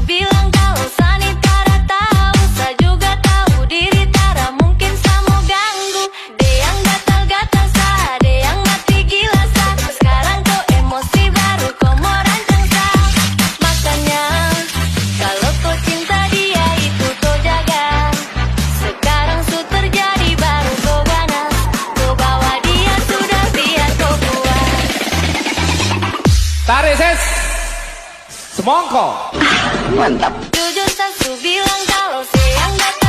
bilang kalau Sani Tara tahu, saya juga tahu diri Tara mungkin saya mau ganggu. Ada yang gatal-gatal sa, ada yang mati gila sa. Sekarang kau emosi baru kau mau rancang sa. Makanya kalau kau cinta dia itu kau jaga. Sekarang su terjadi baru kau ganas. Kau bawa dia sudah biar kau buat. Tarik ses. Semongko. Mantap. Jujur saya su bilang kalau sayang datang